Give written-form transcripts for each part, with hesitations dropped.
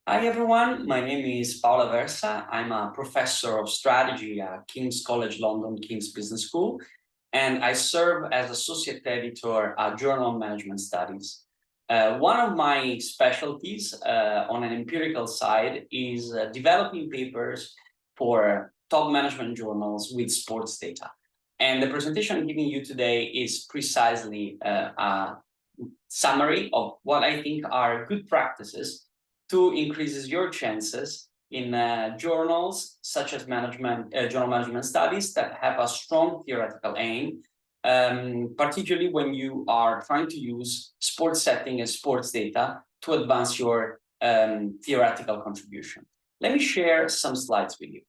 Hi everyone, my name is Paolo Aversa. I'm a professor of strategy at King's College London, King's Business School, and I serve as associate editor at Journal of Management Studies. One of my specialties on an empirical side is developing papers for top management journals with sports data. And the presentation I'm giving you today is precisely a summary of what I think are good practices to increases your chances in journals such as journal management studies that have a strong theoretical aim, particularly when you are trying to use sports setting and sports data to advance your theoretical contribution. Let me share some slides with you.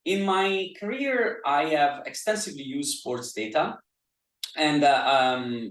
In my career, I have extensively used sports data, and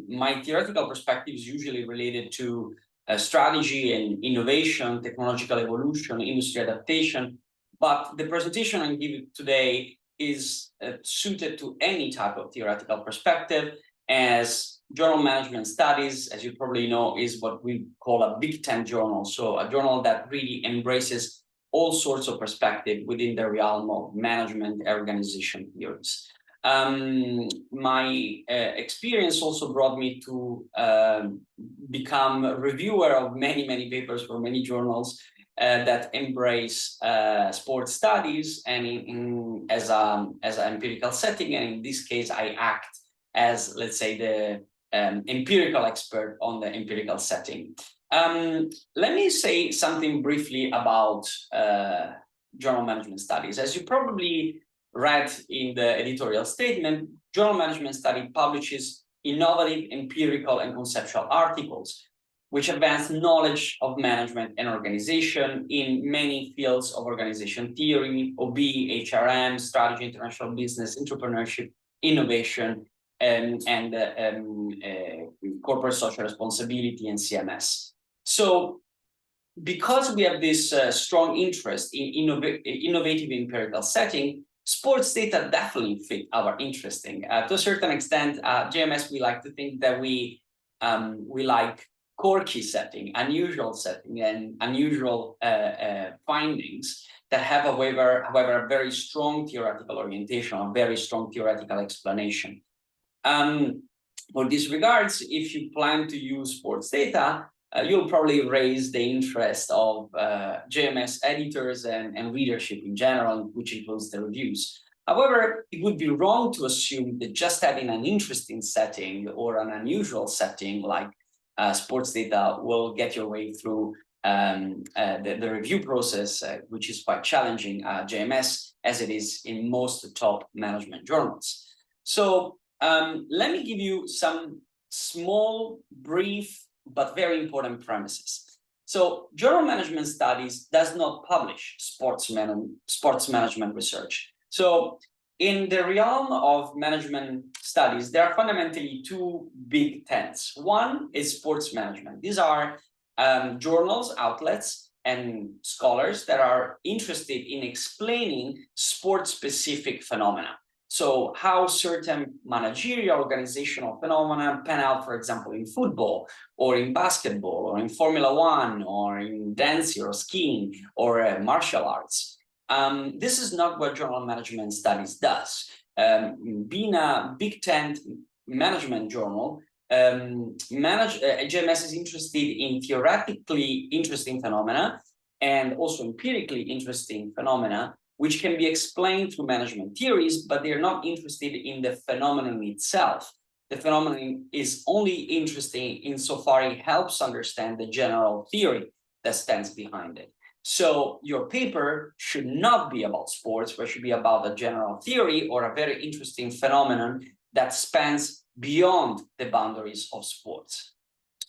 my theoretical perspective is usually related to strategy and innovation, technological evolution, industry adaptation. But the presentation I'm giving today is suited to any type of theoretical perspective, as journal management studies, as you probably know, is what we call a Big Tent journal. So a journal that really embraces all sorts of perspective within the realm of management organization theories. My experience also brought me to become a reviewer of many papers for many journals that embrace sports studies and as an empirical setting. And in this case, I act as, let's say, the empirical expert on the empirical setting. Let me say something briefly about journal management studies. As you probably read in the editorial statement, journal management study publishes innovative, empirical, and conceptual articles which advance knowledge of management and organization in many fields of organization theory, OB, HRM, strategy, international business, entrepreneurship, innovation, and corporate social responsibility and CMS. So, because we have this strong interest in innovative empirical setting, sports data definitely fit our interest in. To a certain extent, JMS, we like to think that we like quirky setting, unusual setting, and unusual findings that have, however, a very strong theoretical orientation, a very strong theoretical explanation. For these regards, if you plan to use sports data, you'll probably raise the interest of JMS editors and readership in general, which includes the reviews. However, it would be wrong to assume that just having an interesting setting or an unusual setting like sports data will get your way through the review process, which is quite challenging at JMS, as it is in most top management journals. So let me give you some small, brief, but very important premises. So journal management studies does not publish sports management research. So in the realm of management studies, there are fundamentally two big tents. One is sports management. These are journals, outlets, and scholars that are interested in explaining sport-specific phenomena. So how certain managerial organizational phenomena pan out, for example, in football or in basketball or in Formula One or in dancing or skiing or martial arts. This is not what journal management studies does. Being a Big Tent management journal, JMS is interested in theoretically interesting phenomena and also empirically interesting phenomena, which can be explained through management theories, but they're not interested in the phenomenon itself. The phenomenon is only interesting insofar it helps understand the general theory that stands behind it. So your paper should not be about sports, but should be about a general theory or a very interesting phenomenon that spans beyond the boundaries of sports.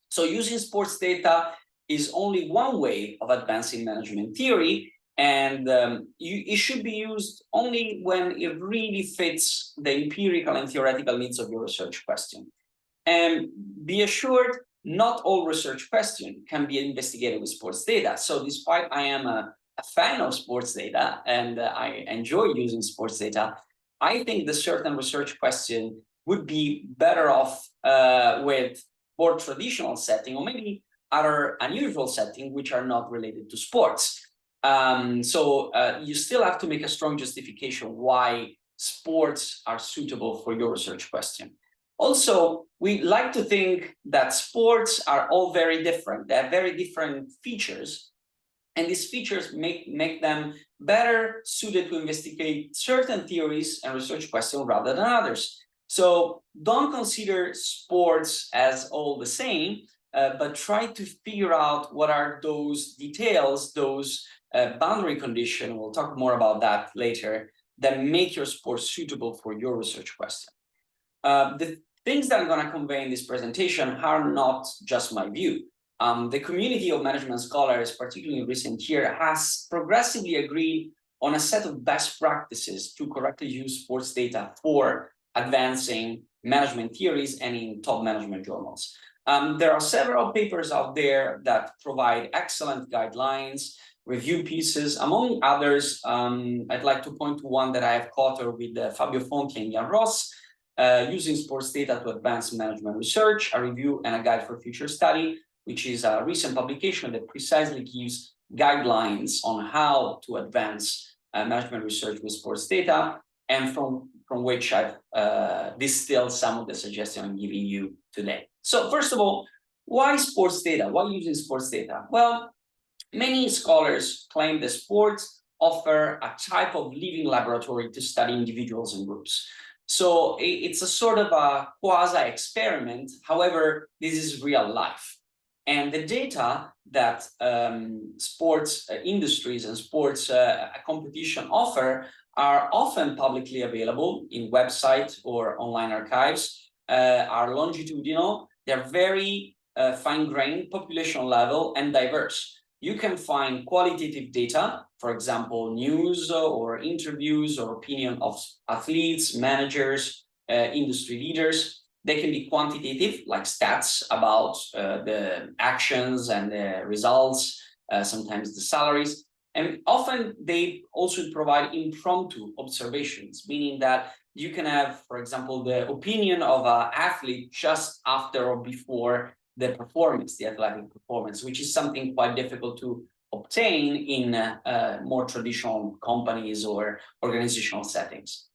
So using sports data is only one way of advancing management theory, and it should be used only when it really fits the empirical and theoretical needs of your research question. And be assured, not all research questions can be investigated with sports data. So despite I am a fan of sports data and I enjoy using sports data, I think the certain research question would be better off with more traditional setting, or maybe other unusual setting which are not related to sports. So you still have to make a strong justification why sports are suitable for your research question. Also, we like to think that sports are all very different. They have very different features, and these features make them better suited to investigate certain theories and research questions rather than others. So don't consider sports as all the same, but try to figure out what are those details, those boundary conditions, we'll talk more about that later, that make your sport suitable for your research question. The things that I'm going to convey in this presentation are not just my view. The community of management scholars, particularly in recent years, has progressively agreed on a set of best practices to correctly use sports data for advancing management theories and in top management journals. There are several papers out there that provide excellent guidelines, review pieces. Among others, I'd like to point to one that I have co-authored with Fabio Fonti and Jan Ross, using sports data to advance management research, a review and a guide for future study, which is a recent publication that precisely gives guidelines on how to advance management research with sports data, and from which I've distilled some of the suggestions I'm giving you today. So first of all, why sports data? Why using sports data? Well, many scholars claim that sports offer a type of living laboratory to study individuals and groups. So it's a sort of a quasi-experiment. However, this is real life. And the data that sports industries and sports competition offer are often publicly available in websites or online archives, are longitudinal, they're very fine-grained, population level, and diverse. You can find qualitative data, for example, news or interviews or opinion of athletes, managers, industry leaders. They can be quantitative, like stats about the actions and the results, sometimes the salaries. And often they also provide impromptu observations, meaning that you can have, for example, the opinion of an athlete just after or before the performance, the athletic performance, which is something quite difficult to obtain in more traditional companies or organizational settings.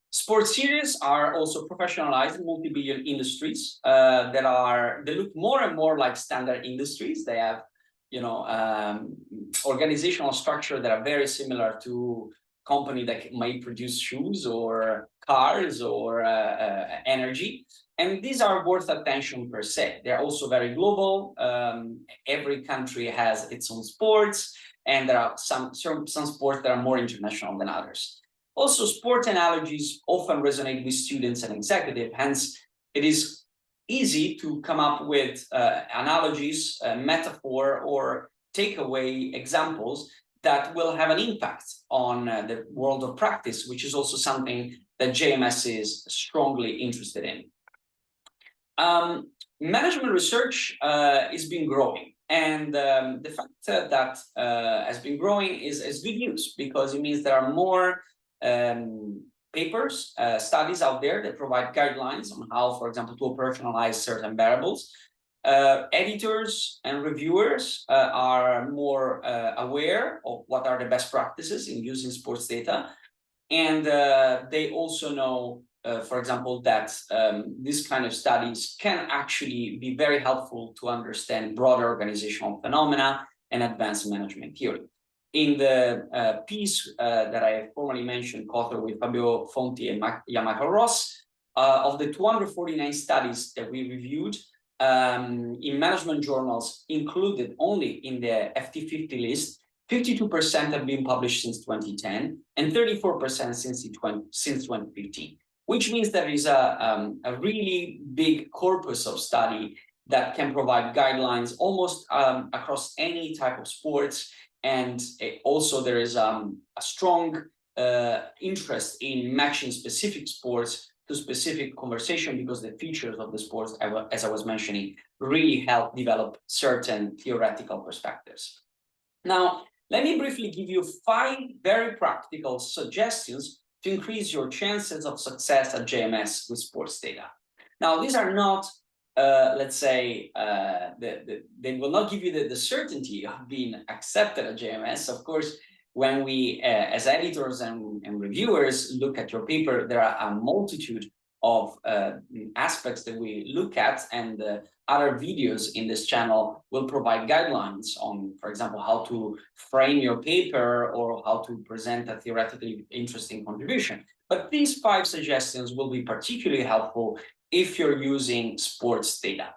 Sports series are also professionalized multi-billion industries that look more and more like standard industries. They have, organizational structure that are very similar to company that might produce shoes or cars or energy. And these are worth attention per se. They're also very global. Every country has its own sports, and there are some sports that are more international than others. Also, sport analogies often resonate with students and executives. Hence, it is easy to come up with analogies, metaphor, or takeaway examples that will have an impact on the world of practice, which is also something that JMS is strongly interested in. Management research has been growing, and the fact that has been growing is good news, because it means there are more papers, studies out there that provide guidelines on how, for example, to operationalize certain variables. Editors and reviewers are more aware of what are the best practices in using sports data. And they also know, for example, that this kind of studies can actually be very helpful to understand broader organizational phenomena and advanced management theory. In the piece that I formerly mentioned, co-authored with Fabio Fonti and Jan Ross, of the 249 studies that we reviewed in management journals included only in the FT50 list, 52% have been published since 2010 and 34% since 2015, which means there is a really big corpus of study that can provide guidelines almost across any type of sports. And also there is a strong interest in matching specific sports to specific conversation, because the features of the sports, as I was mentioning, really help develop certain theoretical perspectives. Now, let me briefly give you 5 very practical suggestions to increase your chances of success at JMS with sports data. Now, these are not let's say, they will not give you the certainty of being accepted at JMS. Of course, when we, as editors and reviewers, look at your paper, there are a multitude of aspects that we look at, and other videos in this channel will provide guidelines on, for example, how to frame your paper or how to present a theoretically interesting contribution. But these 5 suggestions will be particularly helpful if you're using sports data.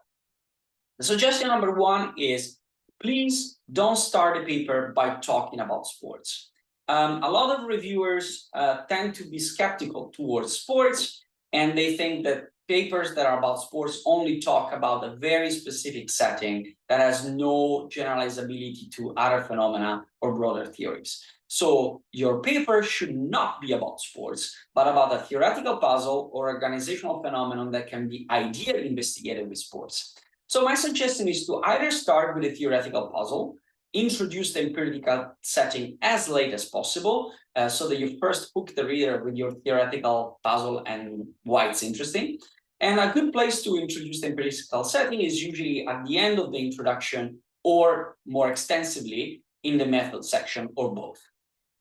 The suggestion number 1 is, please don't start a paper by talking about sports. A lot of reviewers tend to be skeptical towards sports, and they think that papers that are about sports only talk about a very specific setting that has no generalizability to other phenomena or broader theories. So your paper should not be about sports, but about a theoretical puzzle or organizational phenomenon that can be ideally investigated with sports. So my suggestion is to either start with a theoretical puzzle, introduce the empirical setting as late as possible, so that you first hook the reader with your theoretical puzzle and why it's interesting. And a good place to introduce the empirical setting is usually at the end of the introduction, or more extensively in the method section, or both.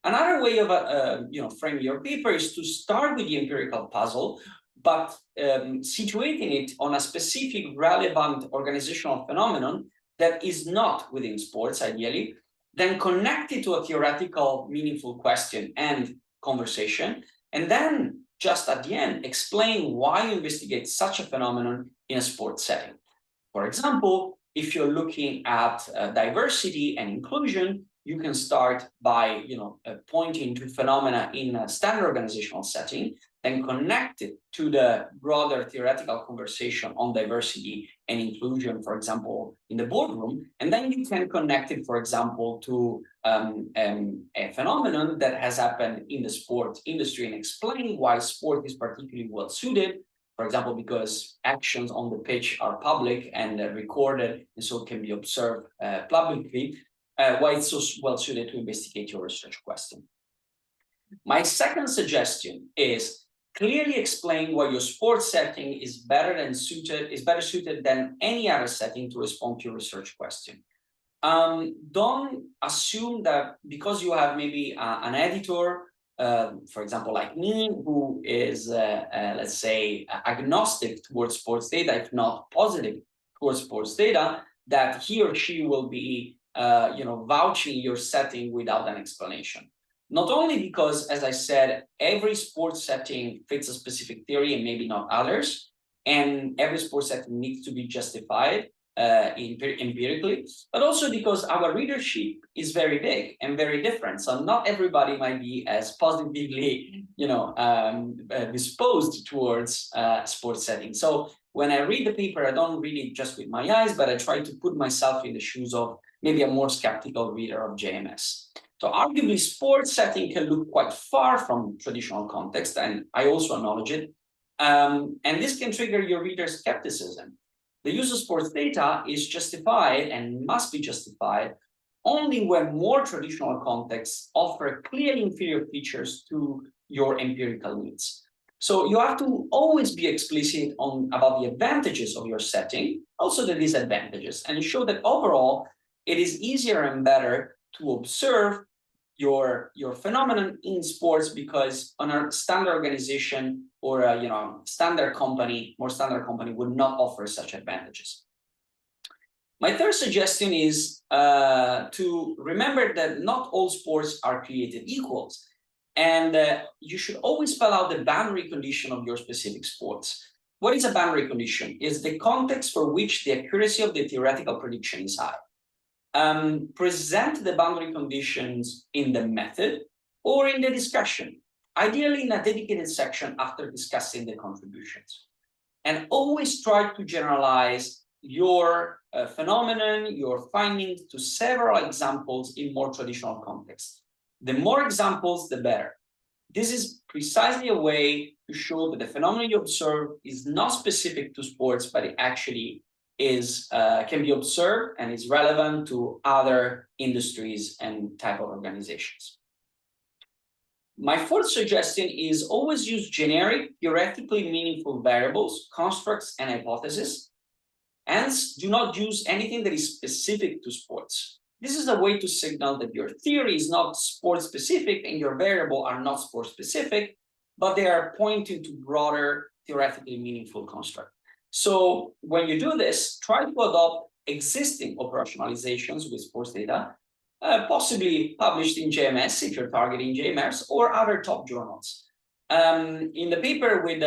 Another way of framing your paper is to start with the empirical puzzle, but situating it on a specific relevant organizational phenomenon that is not within sports, ideally, then connect it to a theoretical, meaningful question and conversation, and then just at the end, explain why you investigate such a phenomenon in a sports setting. For example, if you're looking at diversity and inclusion, you can start by pointing to phenomena in a standard organizational setting, then connect it to the broader theoretical conversation on diversity and inclusion, for example, in the boardroom. And then you can connect it, for example, to a phenomenon that has happened in the sports industry and explain why sport is particularly well suited. For example, because actions on the pitch are public and recorded, and so can be observed publicly, why it's so well suited to investigate your research question. My second suggestion is clearly explain why your sports setting is better suited than any other setting to respond to your research question. Don't assume that because you have maybe an editor, for example, like me, who is, let's say, agnostic towards sports data, if not positive towards sports data, that he or she will be, vouching your setting without an explanation. Not only because, as I said, every sports setting fits a specific theory and maybe not others, and every sports setting needs to be justified empirically, but also because our readership is very big and very different. So not everybody might be as positively, disposed towards sports settings. So when I read the paper, I don't read it just with my eyes, but I try to put myself in the shoes of maybe a more skeptical reader of JMS. So arguably, sports setting can look quite far from traditional context, and I also acknowledge it. And this can trigger your reader's skepticism. The use of sports data is justified and must be justified only when more traditional contexts offer clearly inferior features to your empirical needs. So you have to always be explicit about the advantages of your setting, also the disadvantages, and show that overall it is easier and better to observe your phenomenon in sports because on a standard organization or a more standard company would not offer such advantages. My third suggestion is to remember that not all sports are created equals, and you should always spell out the boundary condition of your specific sports. What is a boundary condition? It's the context for which the accuracy of the theoretical prediction is high. Present the boundary conditions in the method or in the discussion, ideally in a dedicated section after discussing the contributions. And always try to generalize your phenomenon, your findings to several examples in more traditional contexts. The more examples, the better. This is precisely a way to show that the phenomenon you observe is not specific to sports, but it actually can be observed and is relevant to other industries and type of organizations. My fourth suggestion is always use generic, theoretically meaningful variables, constructs, and hypotheses. Hence, do not use anything that is specific to sports. This is a way to signal that your theory is not sports specific and your variable are not sports specific, but they are pointing to broader, theoretically meaningful construct. So when you do this, try to adopt existing operationalizations with sports data, possibly published in JMS if you're targeting JMS or other top journals. In the paper with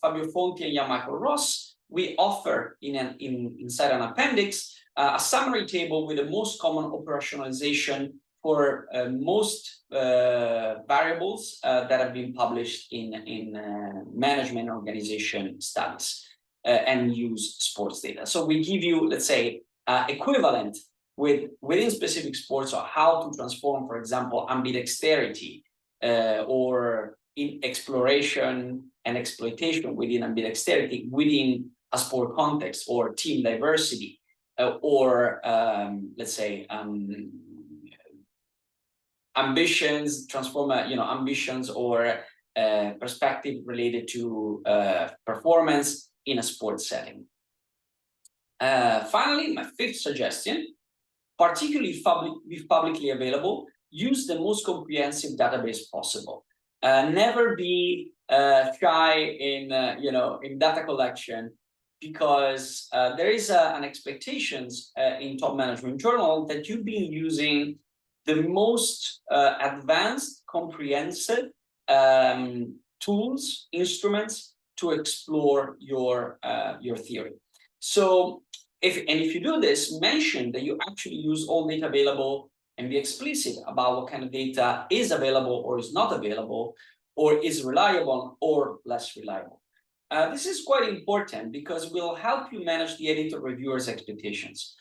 Fabio Fonti and Jan-Michael Ross, we offer inside an appendix a summary table with the most common operationalization for most variables that have been published in management organization studies and use sports data. So we give you, let's say, equivalent within specific sports or how to transform, for example, ambidexterity or in exploration and exploitation within ambidexterity within a sport context or team diversity or let's say ambitions, transform ambitions or perspective related to performance in a sports setting. Finally, my fifth suggestion, particularly if publicly available, use the most comprehensive database possible. Never be shy in in data collection, because there is an expectations in top management journal that you've been using the most advanced, comprehensive tools, instruments to explore your theory. So if you do this, mention that you actually use all data available and be explicit about what kind of data is available or is not available, or is reliable or less reliable. This is quite important because it will help you manage the editor reviewers' expectations.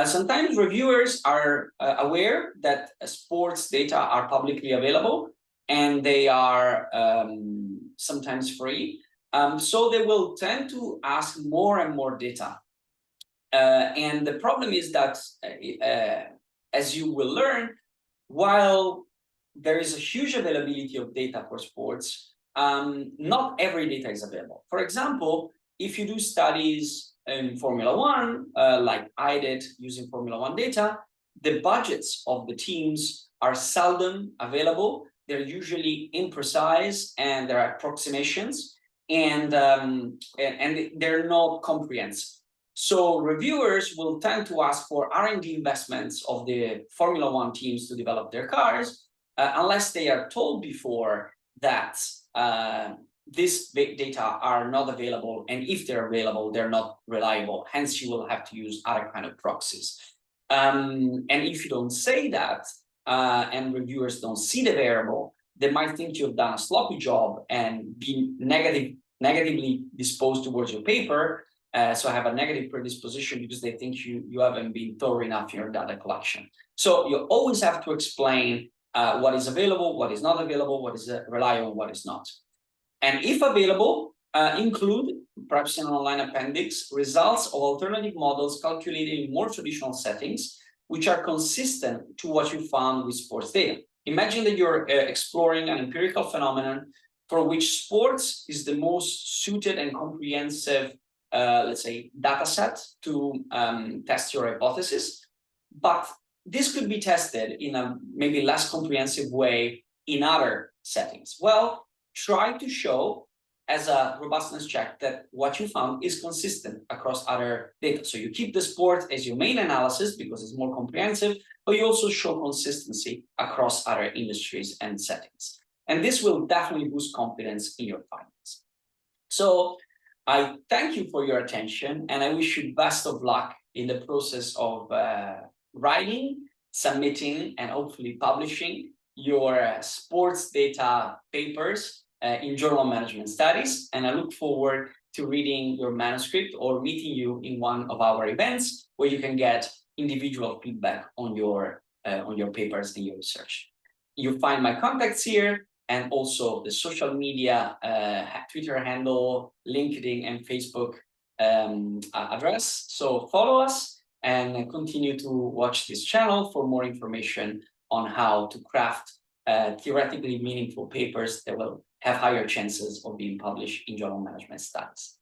Sometimes reviewers are aware that sports data are publicly available and they are sometimes free. So they will tend to ask more and more data. And the problem is that, as you will learn, while there is a huge availability of data for sports, not every data is available. For example, if you do studies in Formula One, like I did using Formula One data, the budgets of the teams are seldom available. They're usually imprecise and there are approximations, and they're not comprehensive. So reviewers will tend to ask for R&D investments of the Formula One teams to develop their cars, unless they are told before that these big data are not available, and if they're available, they're not reliable. Hence, you will have to use other kind of proxies. And if you don't say that, and reviewers don't see the variable, they might think you've done a sloppy job and be negatively disposed towards your paper. So have a negative predisposition because they think you haven't been thorough enough in your data collection. So you always have to explain what is available, what is not available, what is reliable, what is not. And if available, include, perhaps in an online appendix, results of alternative models calculated in more traditional settings, which are consistent to what you found with sports data. Imagine that you're exploring an empirical phenomenon for which sports is the most suited and comprehensive, let's say, data set to test your hypothesis. But this could be tested in a maybe less comprehensive way in other settings. Well, try to show as a robustness check that what you found is consistent across other data. So you keep the sport as your main analysis because it's more comprehensive, but you also show consistency across other industries and settings. And this will definitely boost confidence in your findings. So I thank you for your attention, and I wish you best of luck in the process of writing, submitting, and hopefully publishing your sports data papers in Journal Management Studies. And I look forward to reading your manuscript or meeting you in one of our events where you can get individual feedback on your papers and your research. You'll find my contacts here, and also the social media, Twitter handle, LinkedIn, and Facebook address. So follow us and continue to watch this channel for more information on how to craft theoretically meaningful papers that will have higher chances of being published in Journal Management Studies.